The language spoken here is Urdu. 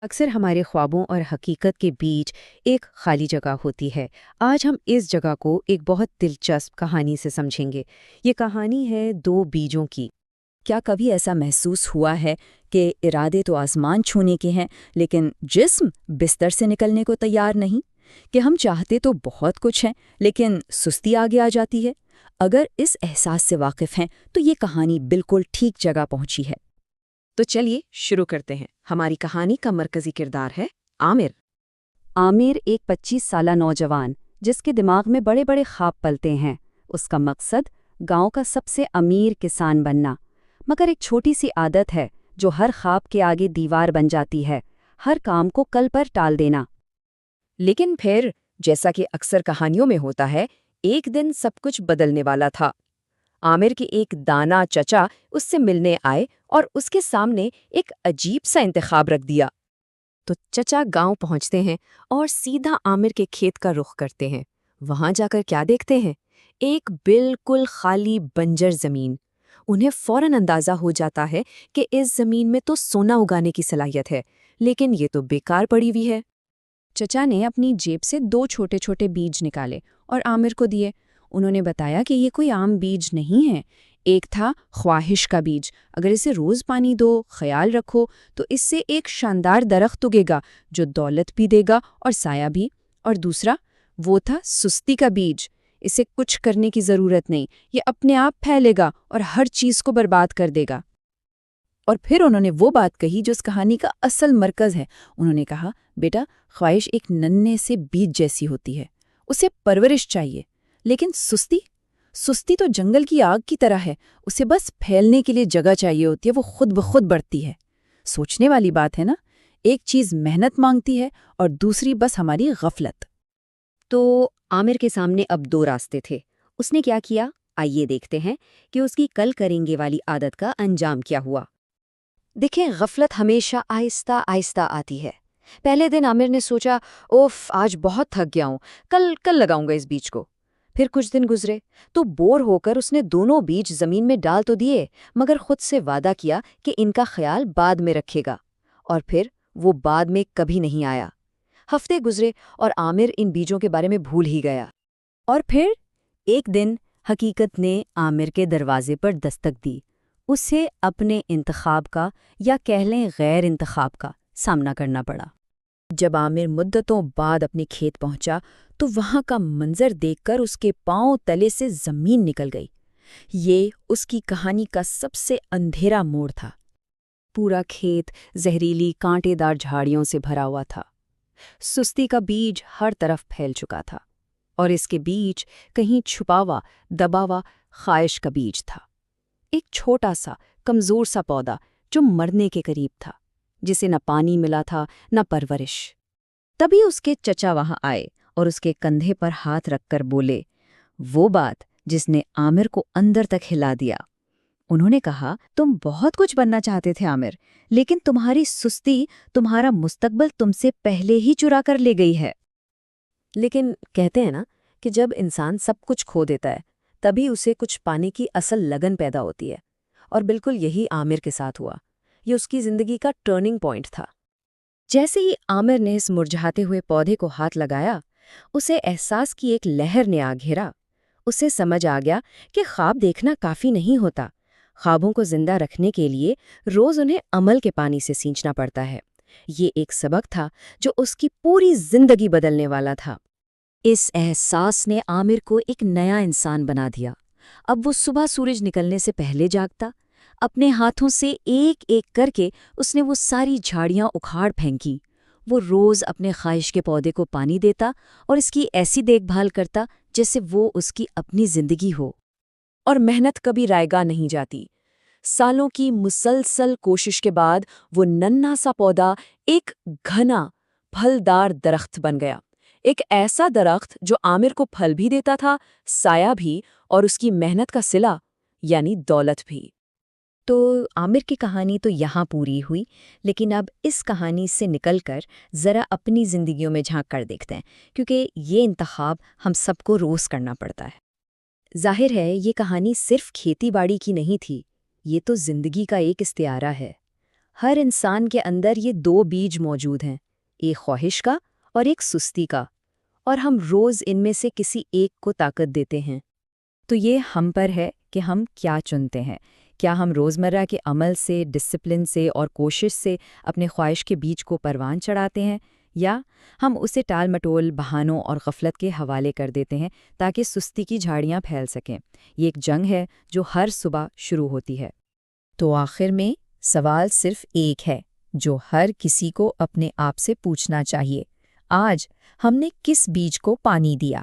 اکثر ہمارے خوابوں اور حقیقت کے بیچ ایک خالی جگہ ہوتی ہے۔ آج ہم اس جگہ کو ایک بہت دلچسپ کہانی سے سمجھیں گے۔ یہ کہانی ہے دو بیجوں کی۔ کیا کبھی ایسا محسوس ہوا ہے کہ ارادے تو آسمان چھونے کے ہیں لیکن جسم بستر سے نکلنے کو تیار نہیں؟ کہ ہم چاہتے تو بہت کچھ ہیں لیکن سستی آگے آ جاتی ہے؟ اگر اس احساس سے واقف ہیں تو یہ کہانی بالکل ٹھیک جگہ پہنچی ہے۔ تو چلیے شروع کرتے ہیں۔ ہماری کہانی کا مرکزی کردار ہے عامر۔ عامر ایک 25 سالہ نوجوان جس کے دماغ میں بڑے بڑے خواب پلتے ہیں۔ اس کا مقصد گاؤں کا سب سے امیر کسان بننا، مگر ایک چھوٹی سی عادت ہے جو ہر خواب کے آگے دیوار بن جاتی ہے، ہر کام کو کل پر ٹال دینا۔ لیکن پھر جیسا کہ اکثر کہانیوں میں ہوتا ہے، ایک دن سب کچھ بدلنے والا تھا۔ عامر کے ایک دانا چچا اس سے ملنے آئے اور اس کے سامنے ایک عجیب سا انتخاب رکھ دیا۔ تو چچا گاؤں پہنچتے ہیں اور سیدھا عامر کے کھیت کا رخ کرتے ہیں۔ وہاں جا کر کیا دیکھتے ہیں؟ ایک بالکل خالی بنجر زمین۔ انہیں فوراً اندازہ ہو جاتا ہے کہ اس زمین میں تو سونا اگانے کی صلاحیت ہے، لیکن یہ تو بیکار پڑی ہوئی ہے۔ چچا نے اپنی جیب سے 2 چھوٹے چھوٹے بیج نکالے اور عامر کو دیے۔ انہوں نے بتایا کہ یہ کوئی عام بیج نہیں ہے، ایک تھا خواہش کا بیج۔ اگر اسے روز پانی دو، خیال رکھو تو اس سے ایک شاندار درخت اگے گا جو دولت بھی دے گا اور سایہ بھی۔ اور دوسرا وہ تھا سستی کا بیج۔ اسے کچھ کرنے کی ضرورت نہیں، یہ اپنے آپ پھیلے گا اور ہر چیز کو برباد کر دے گا۔ اور پھر انہوں نے وہ بات کہی جو اس کہانی کا اصل مرکز ہے۔ انہوں نے کہا، بیٹا، خواہش ایک ننھے سے بیج جیسی ہوتی ہے، اسے پرورش چاہیے، لیکن سستی تو جنگل کی آگ کی طرح ہے، اسے بس پھیلنے کے لیے جگہ چاہیے ہوتی ہے، وہ خود بخود بڑھتی ہے۔ سوچنے والی بات ہے نا، ایک چیز محنت مانگتی ہے اور دوسری بس ہماری غفلت۔ تو عامر کے سامنے اب 2 راستے تھے۔ اس نے کیا کیا؟ آئیے دیکھتے ہیں کہ اس کی کل کریں گے والی عادت کا انجام کیا ہوا۔ دیکھیں، غفلت ہمیشہ آہستہ آہستہ آتی ہے۔ پہلے دن عامر نے سوچا، اوف، آج بہت تھک گیا ہوں، کل لگاؤں گا اس بیج کو۔ پھر کچھ دن گزرے تو بور ہو کر اس نے دونوں بیج زمین میں ڈال تو دیے، مگر خود سے وعدہ کیا کہ ان کا خیال بعد میں رکھے گا، اور پھر وہ بعد میں کبھی نہیں آیا۔ ہفتے گزرے اور عامر ان بیجوں کے بارے میں بھول ہی گیا۔ اور پھر ایک دن حقیقت نے عامر کے دروازے پر دستک دی۔ اسے اپنے انتخاب کا، یا کہہ لیں غیر انتخاب کا، سامنا کرنا پڑا۔ جب عامر مدتوں بعد اپنے کھیت پہنچا تو وہاں کا منظر دیکھ کر اس کے پاؤں تلے سے زمین نکل گئی۔ یہ اس کی کہانی کا سب سے اندھیرا موڑ تھا۔ پورا کھیت زہریلی کانٹے دار جھاڑیوں سے بھرا ہوا تھا۔ سستی کا بیج ہر طرف پھیل چکا تھا، اور اس کے بیچ کہیں چھپاوا دباوا خواہش کا بیج تھا، ایک چھوٹا سا کمزور سا پودا جو مرنے کے قریب تھا، جسے نہ پانی ملا تھا نہ پرورش۔ تبھی اس کے چچا وہاں آئے اور اس کے کندھے پر ہاتھ رکھ کر بولے، وہ بات جس نے عامر کو اندر تک ہلا دیا۔ انہوں نے کہا، تم بہت کچھ بننا چاہتے تھے عامر، لیکن تمہاری سستی تمہارا مستقبل تم سے پہلے ہی چرا کر لے گئی ہے۔ لیکن کہتے ہیں نا کہ جب انسان سب کچھ کھو دیتا ہے تبھی اسے کچھ پانے کی اصل لگن پیدا ہوتی ہے، اور بالکل یہی عامر کے ساتھ ہوا۔ یہ اس کی زندگی کا ٹرننگ پوائنٹ تھا۔ جیسے ہی عامر نے اس مرجھاتے ہوئے پودے کو ہاتھ لگایا، اسے احساس کی ایک لہر نے آ گھیرا۔ اسے سمجھ آ گیا کہ خواب دیکھنا کافی نہیں ہوتا، خوابوں کو زندہ رکھنے کے لیے روز انہیں عمل کے پانی سے سینچنا پڑتا ہے۔ یہ ایک سبق تھا جو اس کی پوری زندگی بدلنے والا تھا۔ اس احساس نے عامر کو ایک نیا انسان بنا دیا۔ اب وہ صبح سورج نکلنے سے پہلے جاگتا، اپنے ہاتھوں سے ایک ایک کر کے اس نے وہ ساری جھاڑیاں اکھاڑ پھینکی۔ وہ روز اپنے خواہش کے پودے کو پانی دیتا اور اس کی ایسی دیکھ بھال کرتا جیسے وہ اس کی اپنی زندگی ہو۔ اور محنت کبھی رائے گاہ نہیں جاتی۔ سالوں کی مسلسل کوشش کے بعد وہ ننھا سا پودا ایک گھنا پھلدار درخت بن گیا، ایک ایسا درخت جو عامر کو پھل بھی دیتا تھا، سایہ بھی، اور اس کی محنت کا صلہ یعنی دولت بھی۔ تو عامر کی کہانی تو یہاں پوری ہوئی، لیکن اب اس کہانی سے نکل کر ذرا اپنی زندگیوں میں جھانک کر دیکھتے ہیں، کیونکہ یہ انتخاب ہم سب کو روز کرنا پڑتا ہے۔ ظاہر ہے یہ کہانی صرف کھیتی باڑی کی نہیں تھی، یہ تو زندگی کا ایک استعارہ ہے۔ ہر انسان کے اندر یہ دو بیج موجود ہیں، ایک خواہش کا اور ایک سستی کا، اور ہم روز ان میں سے کسی ایک کو طاقت دیتے ہیں۔ تو یہ ہم پر ہے کہ ہم کیا چنتے ہیں۔ کیا ہم روزمرہ کے عمل سے، ڈسپلن سے اور کوشش سے اپنے خواہش کے بیج کو پروان چڑھاتے ہیں، یا ہم اسے ٹال مٹول، بہانوں اور غفلت کے حوالے کر دیتے ہیں تاکہ سستی کی جھاڑیاں پھیل سکیں؟ یہ ایک جنگ ہے جو ہر صبح شروع ہوتی ہے۔ تو آخر میں سوال صرف ایک ہے جو ہر کسی کو اپنے آپ سے پوچھنا چاہیے، آج ہم نے کس بیج کو پانی دیا؟